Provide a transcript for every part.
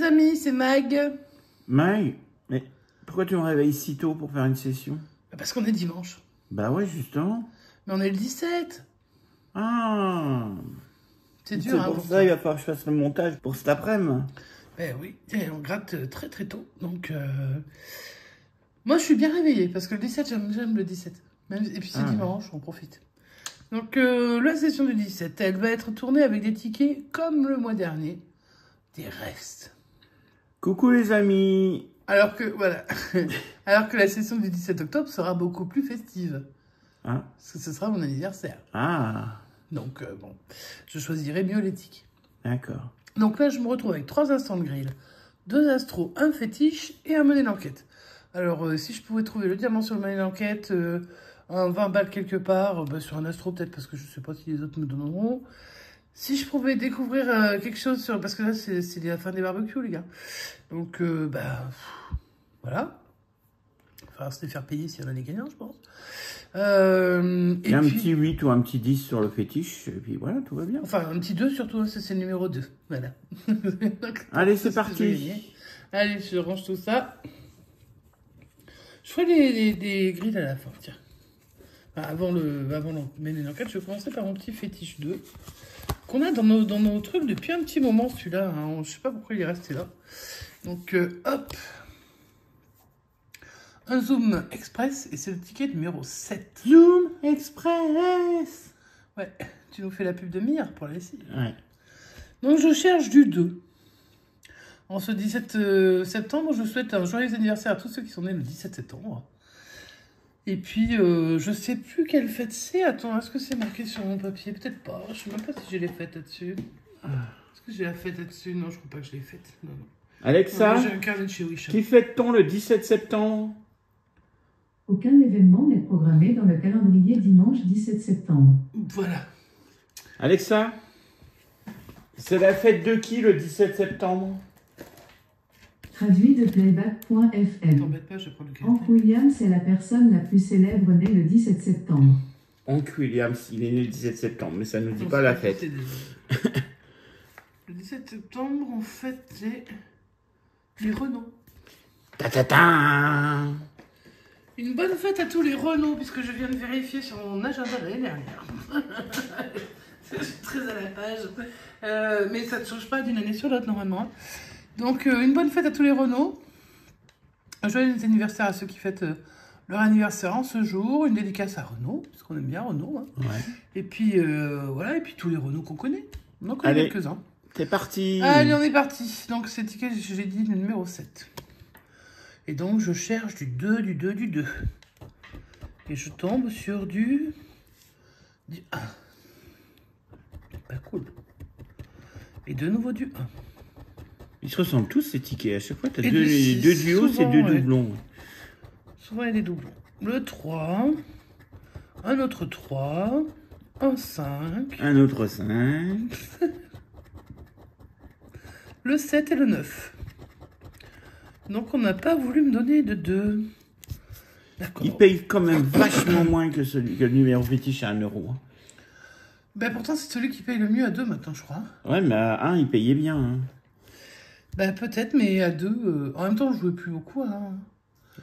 amis, c'est Mag. Mag, mais pourquoi tu me réveilles si tôt pour faire une session? Parce qu'on est dimanche. Bah ouais, justement. Mais on est le 17. Ah, C'est dur, c'est hein. pour ça il va falloir que je fasse le montage pour cet après-midi. Ben oui, et on gratte très très tôt. Donc, moi je suis bien réveillée parce que le 17, j'aime le 17. Même, et puis c'est dimanche, on profite. Donc, la session du 17, elle va être tournée avec des tickets comme le mois dernier. Des restes. Coucou les amis. Alors que, voilà. Alors que la session du 17 octobre sera beaucoup plus festive. Ah. Parce que ce sera mon anniversaire. Ah. Donc, bon, je choisirai mieux les tickets. D'accord. Donc là, je me retrouve avec 3 instants de grill, 2 astros, un fétiche et un mener d'enquête. Alors, si je pouvais trouver le diamant sur le mener d'enquête, un 20 balles quelque part, sur un astro peut-être, parce que je ne sais pas si les autres me donneront. Si je pouvais découvrir quelque chose sur... Parce que là, c'est la fin des barbecues, les gars. Donc, voilà. Enfin, se les faire payer s'il y en a des gagnants, je pense. Et un puis, petit 8 ou un petit 10 sur le fétiche, et puis voilà, tout va bien. Enfin, un petit 2 surtout, ça c'est le numéro 2. Voilà. Donc, allez, c'est parti. Allez, je range tout ça. Je ferai des grilles à la fin, tiens. Enfin, avant le mener d'enquête, je vais commencer par mon petit fétiche 2. Qu'on a dans nos trucs depuis un petit moment, celui-là. Hein. Je sais pas pourquoi il est resté là. Donc, hop. Un Zoom Express, et c'est le ticket numéro 7. Zoom Express. Ouais, tu nous fais la pub de Mire pour la lessive. Ouais. Donc, je cherche du 2. En ce 17 septembre, je souhaite un joyeux anniversaire à tous ceux qui sont nés le 17 septembre. Et puis, je sais plus quelle fête c'est. Attends, est-ce que c'est marqué sur mon papier? Peut-être pas. Je sais même pas si j'ai les fêtes là-dessus. Est-ce que j'ai la fête là-dessus? Non, je crois pas que je l'ai faite. Non, non. Alexa, j'ai un carnet de chez Wish. qui fête-t-on le 17 septembre? Aucun événement n'est programmé dans le calendrier dimanche 17 septembre. Voilà. Alexa, c'est la fête de qui le 17 septembre? Traduit de playback.fm. T'embête pas, je prends le carnet. Hank Williams est la personne la plus célèbre née le 17 septembre. Hank Williams, il est né le 17 septembre, mais ça ne nous dit pas la fête. Le 17 septembre, on fête les Renault. Ta-ta-ta. Une bonne fête à tous les Renault, puisque je viens de vérifier sur mon agenda de l'année dernière. Je suis très à la page. Mais ça ne change pas d'une année sur l'autre, normalement. Donc, une bonne fête à tous les Renault. Un joyeux anniversaire à ceux qui fêtent leur anniversaire en ce jour. Une dédicace à Renault, parce qu'on aime bien Renault. Hein. Ouais. Et puis, voilà. Et puis, tous les Renault qu'on connaît. On en connaît quelques-uns. C'est parti. Allez, on est parti. Donc, c'est ticket, j'ai dit le numéro 7. Et donc, je cherche du 2, du 2, du 2. Et je tombe sur du 1. Pas cool. Et de nouveau du 1. Ils se ressemblent tous ces tickets. À chaque fois, tu as Et deux duos et deux ouais. doublons. Souvent, il y a des doublons. Le 3. Un autre 3. Un 5. Un autre 5. Le 7 et le 9. Donc, on n'a pas voulu me donner de 2. D'accord. Il paye quand même vachement moins que le numéro fétiche à 1 euro. Hein. Ben, pourtant, c'est celui qui paye le mieux à 2 maintenant, je crois. Ouais, mais à 1, il payait bien. Hein. Ben, peut-être, mais à 2... en même temps, on jouait plus beaucoup. Hein.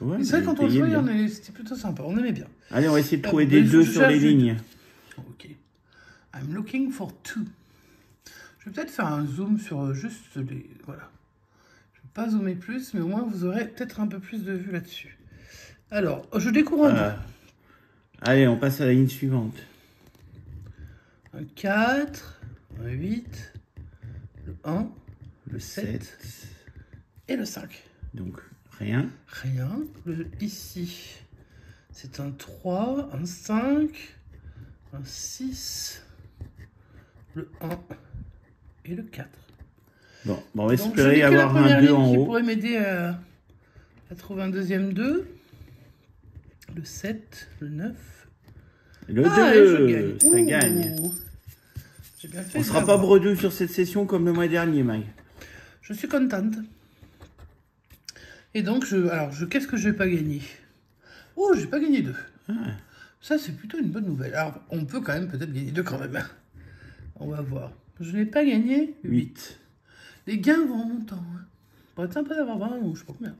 Ouais, mais c'est vrai, quand on jouait, c'était plutôt sympa. On aimait bien. Allez, on va essayer de trouver des 2 sur les lignes. Ok. I'm looking for 2. Je vais peut-être faire un zoom sur juste les... Voilà. Je ne vais pas zoomer plus, mais au moins, vous aurez peut-être un peu plus de vue là-dessus. Alors, je découvre un 2. Allez, on passe à la ligne suivante. Un 4, un 8, le 1, le 7 et le 5. Donc, rien. Rien. Ici, c'est un 3, un 5, un 6, le 1 et le 4. Bon, on va espérer avoir un 2 en haut. Qui pourrait m'aider à trouver un deuxième 2. Le 7, le 9. Le 2, ça gagne. J'ai bien fait. On sera pas bredouille sur cette session comme le mois dernier, Mike. Je suis contente. Et donc, qu'est-ce que je vais pas gagner? Oh, j'ai pas gagné 2. Ça, c'est plutôt une bonne nouvelle. Alors, on peut quand même peut-être gagner 2 quand même. On va voir. Je n'ai pas gagné 8. Les gains vont en montant. Hein. pourrait être sympa d'avoir 20 ou je sais pas combien.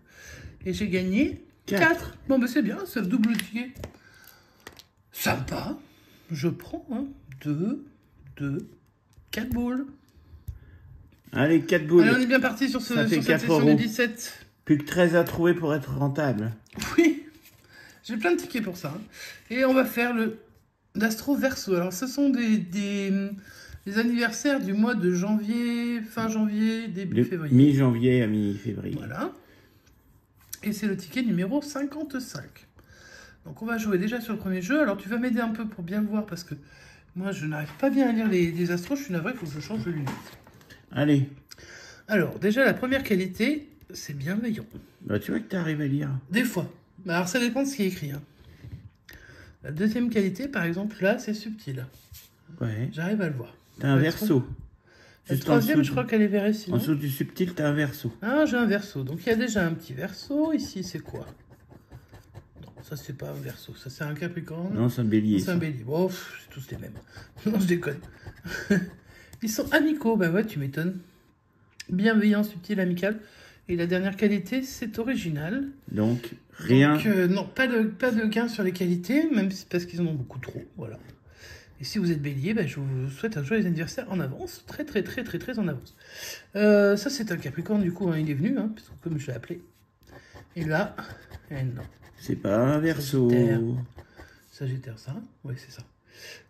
Et j'ai gagné 4. 4. Bon, bah c'est bien, c'est le double ticket. Sympa. Je prends 2, 4 boules. Allez, 4 boules. Allez, on est bien parti sur, Ça fait sur cette 4 session euros. des 17. Plus que 13 à trouver pour être rentable. Oui, j'ai plein de tickets pour ça. Et on va faire l'Astro Verseau. Alors, ce sont des anniversaires du mois de janvier, fin janvier, début février. Mi-janvier à mi-février. Voilà. Et c'est le ticket numéro 55. Donc, on va jouer déjà sur le premier jeu. Alors, tu vas m'aider un peu pour bien voir parce que moi, je n'arrive pas bien à lire les astros. Je suis navré, il faut que je change de lunettes. Allez. Alors, déjà, la première qualité, c'est bienveillant. Bah, tu vois que tu arrives à lire. Des fois. Mais alors, ça dépend de ce qui est écrit. La deuxième qualité, par exemple, là, c'est subtil. Ouais. J'arrive à le voir. T'as un verso. La troisième, je crois qu'elle est verte sinon. En dessous du subtil, t'as un verso. Ah, j'ai un verso. Donc, il y a déjà un petit verso. Ici, c'est quoi? Non, ça, c'est pas un verso. Ça, c'est un capricorne. Non, c'est un bélier. C'est un bélier. Bon, c'est tous les mêmes. Non, je déconne. Ils sont amicaux. Bah ouais, tu m'étonnes. Bienveillant, subtil, amical. Et la dernière qualité, c'est original. Donc, rien. Donc, non, pas de gain sur les qualités, même si parce qu'ils en ont beaucoup trop. Voilà. Et si vous êtes bélier, bah, je vous souhaite un joyeux anniversaire en avance. Très, très, très, très, très en avance. Ça, c'est un capricorne, du coup, il est venu, parce que comme je l'ai appelé. Et là, non. C'est pas un verso. Sagittaire, ça? Oui, c'est ça.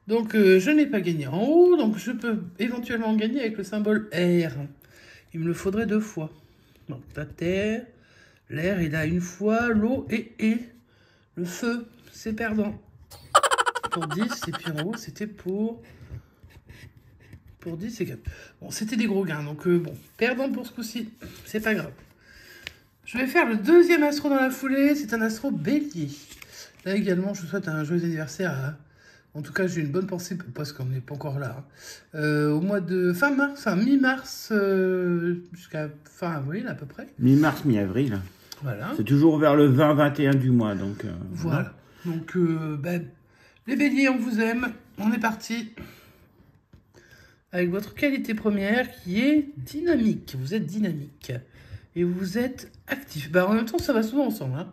Donc, je n'ai pas gagné en haut, donc je peux éventuellement gagner avec le symbole R. Il me le faudrait 2 fois. Donc, la terre, l'air, il a une fois, l'eau et le feu, c'est perdant. Pour 10, et puis en haut, c'était pour 10 et 4. Bon, c'était des gros gains, donc bon, perdant pour ce coup-ci, c'est pas grave. Je vais faire le deuxième astro dans la foulée, c'est un astro bélier. Là également, je vous souhaite un joyeux anniversaire à... En tout cas, j'ai une bonne pensée, parce qu'on n'est pas encore là. Au mois de fin mars, enfin mi-mars, jusqu'à fin avril à peu près. Mi-mars, mi-avril. Voilà. C'est toujours vers le 20-21 du mois, donc... voilà. Donc, ben, les béliers, on vous aime. On est parti. Avec votre qualité première qui est dynamique. Vous êtes dynamique. Et vous êtes actif. Ben, en même temps, ça va souvent ensemble. Hein.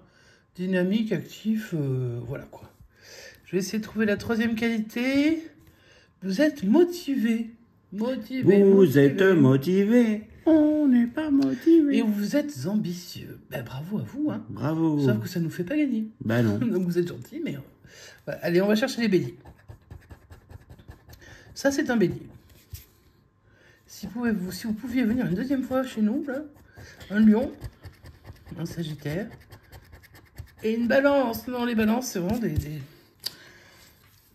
Dynamique, actif, voilà quoi. Je vais essayer de trouver la troisième qualité. Vous êtes motivé. Vous êtes motivé. On n'est pas motivé. Et vous êtes ambitieux. Ben, bravo à vous. Hein. Bravo. Sauf que ça ne nous fait pas gagner. Bah non. Donc vous êtes gentil, mais... Voilà. Allez, on va chercher les béliers. Ça, c'est un bélier. Si vous pouviez venir une deuxième fois chez nous, là, un lion, un sagittaire, et une balance. Non, les balances, c'est vraiment des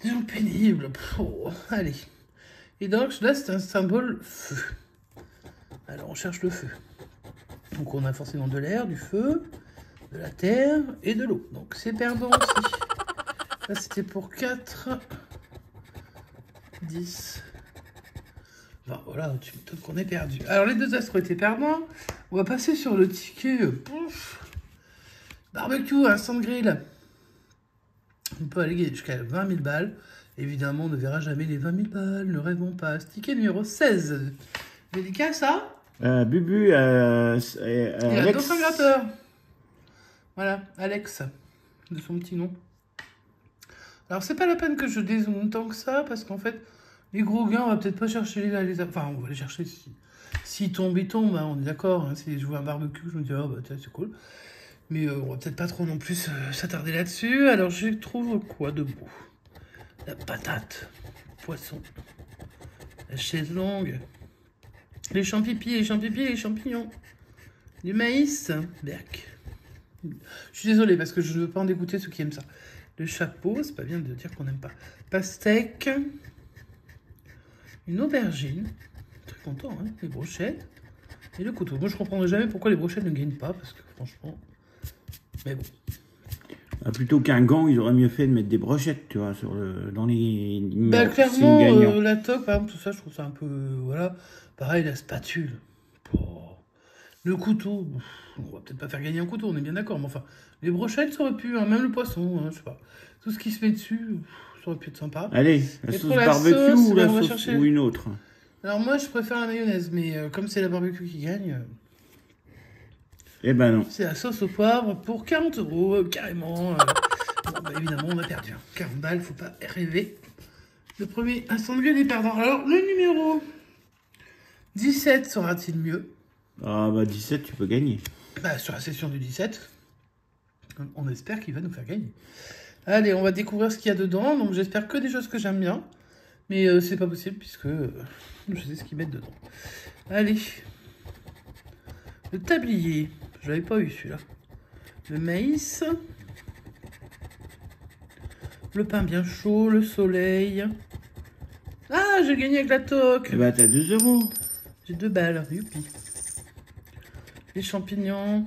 gens pénibles. Oh, allez. Et donc, là, c'est un symbole feu. Alors, on cherche le feu. Donc, on a forcément de l'air, du feu, de la terre et de l'eau. Donc, c'est perdant aussi. Là, c'était pour 4, 10. Bon, voilà, tu m'étonnes qu'on est perdu. Alors, les deux astros étaient perdants. On va passer sur le ticket. Barbecue, instant grill. On peut aller jusqu'à 20 000 balles. Évidemment, on ne verra jamais les 20 000 balles. Ne rêvons pas. Ticket numéro 16. Dédicace à Bubu, et Alex. un autre gratteur. Voilà, Alex, de son petit nom. Alors, c'est pas la peine que je dézoome tant que ça, parce qu'en fait, les gros gains, on va peut-être pas chercher les... Enfin, on va les chercher si... S'ils tombent, ils tombent, hein, on est d'accord. Hein, si je vois un barbecue, je me dis, oh, bah, tiens, c'est cool. Mais on va peut-être pas trop non plus s'attarder là-dessus. Alors, je trouve quoi de beau? La patate, poisson, la chaise longue, les champipiers, les champignons, du maïs, berk. Je suis désolée parce que je ne veux pas en dégoûter ceux qui aiment ça. Le chapeau, c'est pas bien de dire qu'on n'aime pas. Pastèque, une aubergine, très content, hein, les brochettes, et le couteau. Moi, je comprendrai jamais pourquoi les brochettes ne gagnent pas, parce que franchement, mais bon. Ah, plutôt qu'un gant, il aurait mieux fait de mettre des brochettes, tu vois, dans les Bah, clairement, la toque, par exemple, tout ça, je trouve ça un peu... voilà. Pareil, la spatule. Oh. Le couteau, on va peut-être pas faire gagner un couteau, on est bien d'accord, mais enfin, les brochettes, ça aurait pu, hein, même le poisson, hein, je sais pas. Tout ce qui se met dessus, ça aurait pu être sympa. Allez, la Et sauce pour la barbecue sauce, ou la on va sauce chercher... ou une autre? Alors moi, je préfère la mayonnaise, mais comme c'est la barbecue qui gagne... Eh ben non. C'est la sauce au poivre pour 40 €, carrément. Bon, bah, évidemment, on a perdu. 40 balles, faut pas rêver. Le premier instant de grille est perdant. Alors, le numéro 17 sera-t-il mieux? Ah bah 17, tu peux gagner. Bah, sur la session du 17, on espère qu'il va nous faire gagner. Allez, on va découvrir ce qu'il y a dedans. Donc, j'espère que des choses que j'aime bien. Mais c'est pas possible puisque je sais ce qu'ils mettent dedans. Allez. Le tablier. Je l'avais pas eu celui-là. Le maïs. Le pain bien chaud. Le soleil. Ah, j'ai gagné avec la toque. Eh bah t'as 2 €. J'ai 2 balles. Youpi. Les champignons.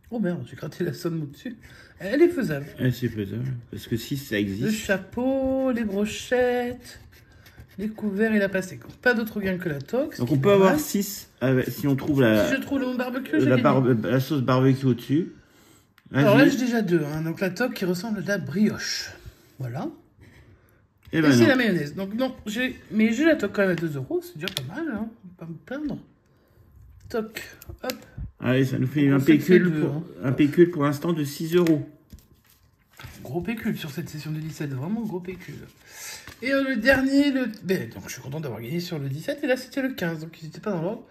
Oh merde, j'ai gratté la somme au-dessus. Elle est faisable. Eh, c'est faisable. Parce que si ça Le existe. chapeau, les brochettes, les couverts et la pastèque. Pas d'autre gain que la toque. Donc on peut avoir 6 si on trouve Si je trouve le barbecue, j'ai gagné. la sauce barbecue au-dessus. Alors là, Vas-y. j'ai déjà 2. Donc la toque qui ressemble à de la brioche. Voilà. Eh Et ben c'est non. la mayonnaise. Donc non, mais j'ai la toque quand même à 2 €. C'est déjà pas mal. Hein. Pas me plaindre. Toque. Hop. Allez, ça nous fait On un sait que c'est pécule, deux, pour, hein. un pécule pour l'instant de 6 €. Gros pécule sur cette session du 17. Vraiment gros pécule. Et le dernier, donc je suis content d'avoir gagné sur le 17. Et là, c'était le 15. Donc ils n'étaient pas dans l'ordre.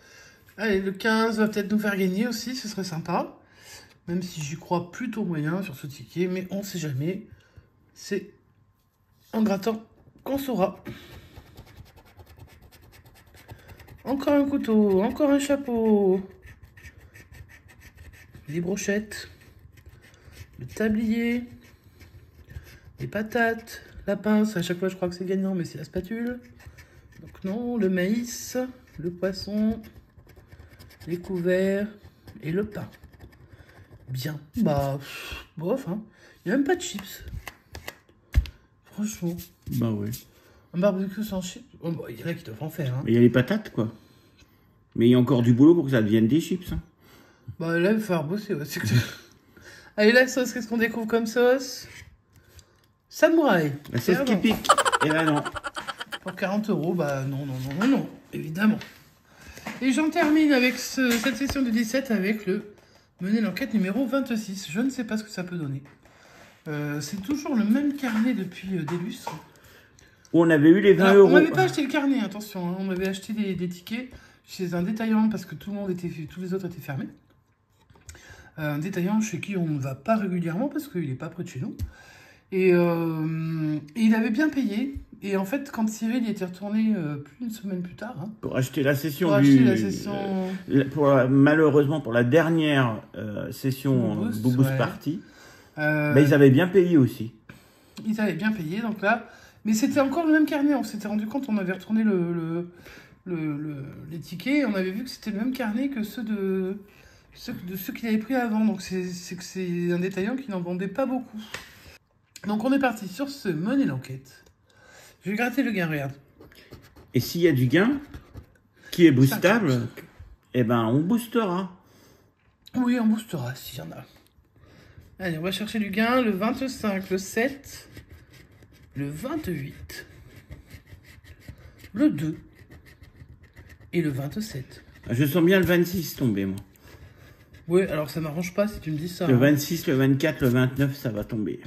Allez, le 15 va peut-être nous faire gagner aussi. Ce serait sympa. Même si j'y crois plutôt moyen sur ce ticket. Mais on sait jamais. C'est en grattant qu'on saura. Encore un couteau. Encore un chapeau. Les brochettes. Le tablier. Les patates. La pince. À chaque fois, je crois que c'est gagnant, mais c'est la spatule. Donc non. Le maïs. Le poisson. Les couverts. Et le pain. Bien. Bah, bof, hein. Il n'y a même pas de chips. Franchement. Bah ouais. Un barbecue sans chips. Oh, bah, il y en a qui doivent en faire, hein. Mais il y a les patates, quoi. Mais il y a encore du boulot pour que ça devienne des chips. Hein. Bah là, il va falloir bosser. Ouais. Allez, la sauce, qu'est-ce qu'on découvre comme sauce? Samouraï. La sauce qui pique. Eh ben non. Pour 40 €, bah non, évidemment. Et j'en termine avec cette session de 17 avec le mener l'enquête numéro 26. Je ne sais pas ce que ça peut donner. C'est toujours le même carnet depuis des lustres. Où on avait eu les 20 Alors, on €. n'avait pas acheté le carnet, attention. Hein. On avait acheté des tickets chez un détaillant parce que tous les autres étaient fermés. Un détaillant chez qui on ne va pas régulièrement parce qu'il n'est pas près de chez nous. Et il avait bien payé. Et en fait, quand Cyril y était retourné plus d'une semaine plus tard, hein, Pour acheter la session pour acheter la session malheureusement, pour la dernière session Boost, Boubous ouais. Party, bah, ils avaient bien payé aussi. ils avaient bien payé. Donc là, mais c'était encore le même carnet. On s'était rendu compte, on avait retourné les tickets. Et on avait vu que c'était le même carnet que ceux qu'il avait pris avant. Donc c'est que c'est un détaillant qui n'en vendait pas beaucoup. Donc on est parti sur ce Money l'enquête. Je vais gratter le gain, regarde. Et s'il y a du gain qui est boostable, eh ben on boostera. Oui, on boostera s'il y en a. Allez, on va chercher du gain. Le 25, le 7, le 28, le 2 et le 27. Je sens bien le 26 tomber, moi. Oui, alors ça m'arrange pas si tu me dis ça. Le hein. 26, le 24, le 29, ça va tomber.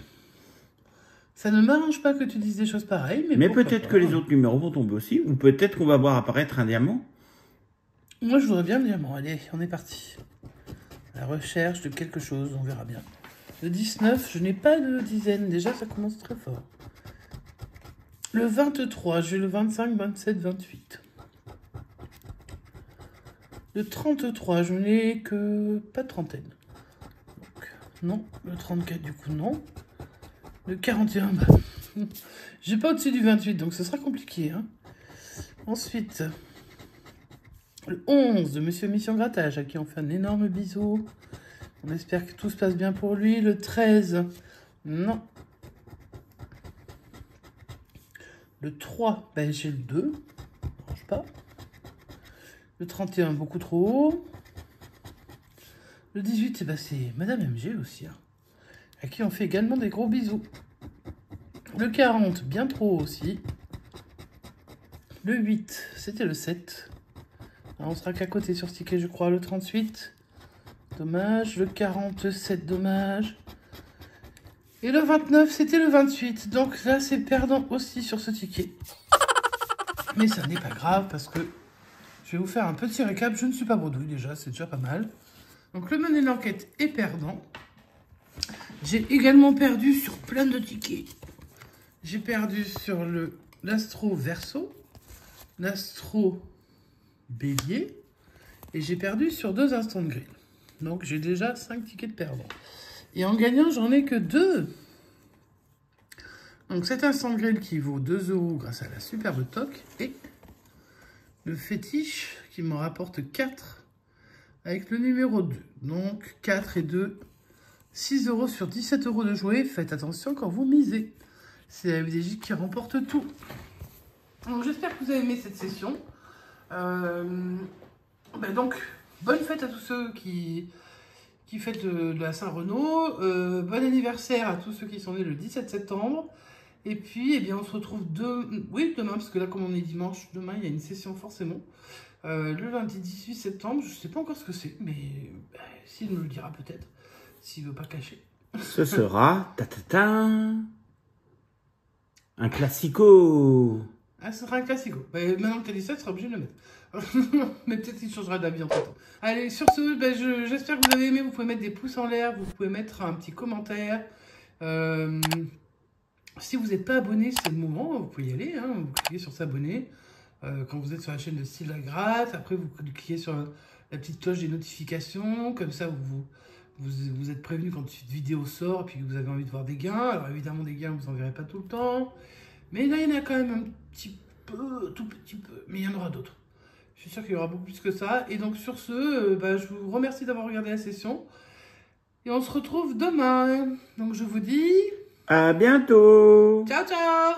Ça ne m'arrange pas que tu dises des choses pareilles, Mais pourquoi peut-être pas. que les autres numéros vont tomber aussi. Ou peut-être qu'on va voir apparaître un diamant. Moi, je voudrais bien le diamant. Allez, on est parti. La recherche de quelque chose, on verra bien. Le 19, je n'ai pas de dizaine. Déjà, ça commence très fort. Le 23, j'ai le 25, 27, 28. Le 33, je n'ai que pas de trentaine. Donc, non. Le 34, du coup, non. Le 41, bah, j'ai pas au-dessus du 28, donc ce sera compliqué. Hein. Ensuite, le 11 de Monsieur Mission Grattage, à qui on fait un énorme bisou. On espère que tout se passe bien pour lui. Le 13, non. Le 3, ben j'ai le 2. Ça marche pas. Le 31, beaucoup trop haut. Le 18, eh ben, c'est Madame MG aussi. Hein, à qui on fait également des gros bisous. Le 40, bien trop haut aussi. Le 8, c'était le 7. Alors, on sera qu'à côté sur ce ticket, je crois. Le 38, dommage. Le 47, dommage. Et le 29, c'était le 28. Donc là, c'est perdant aussi sur ce ticket. Mais ça n'est pas grave parce que je vais vous faire un petit récap. Je ne suis pas bredouille déjà, c'est déjà pas mal. Donc le money l'enquête est perdant. J'ai également perdu sur plein de tickets. J'ai perdu sur l'Astro Verseau, l'Astro Bélier. Et j'ai perdu sur 2 instants de grille. Donc j'ai déjà 5 tickets de perdant. Et en gagnant, j'en ai que 2. Donc cet instant de grille qui vaut 2 € grâce à la superbe toque. Et le fétiche qui m'en rapporte 4 avec le numéro 2. Donc 4 et 2, 6 € sur 17 € de jouer. Faites attention quand vous misez. C'est la FDJ qui remporte tout. Donc j'espère que vous avez aimé cette session. Donc, bonne fête à tous ceux qui fêtent de la Saint-Renaud. Bon anniversaire à tous ceux qui sont nés le 17 septembre. Et puis, eh bien, on se retrouve demain, parce que là, comme on est dimanche, demain, il y a une session forcément. Le lundi 18 septembre, je ne sais pas encore ce que c'est, mais s'il me le dira peut-être, s'il ne veut pas cacher. Ce sera un classico. Ah, ce sera un classico. Maintenant que tu as dit ça, tu seras obligé de le mettre. Mais peut-être qu'il changera d'avis entre temps. Allez, sur ce, j'espère que vous avez aimé. Vous pouvez mettre des pouces en l'air, vous pouvez mettre un petit commentaire. Si vous n'êtes pas abonné, c'est le moment, vous pouvez y aller. Hein, vous cliquez sur s'abonner. Quand vous êtes sur la chaîne de Steve Lagratte, après vous cliquez sur la petite cloche des notifications. Comme ça, vous êtes prévenu quand une vidéo sort et puis que vous avez envie de voir des gains. Alors évidemment, des gains, vous n'en verrez pas tout le temps. Mais là, il y en a quand même un petit peu, tout petit peu. Mais il y en aura d'autres. Je suis sûr qu'il y aura beaucoup plus que ça. Et donc sur ce, je vous remercie d'avoir regardé la session. Et on se retrouve demain. Donc je vous dis... À bientôt. Ciao, ciao.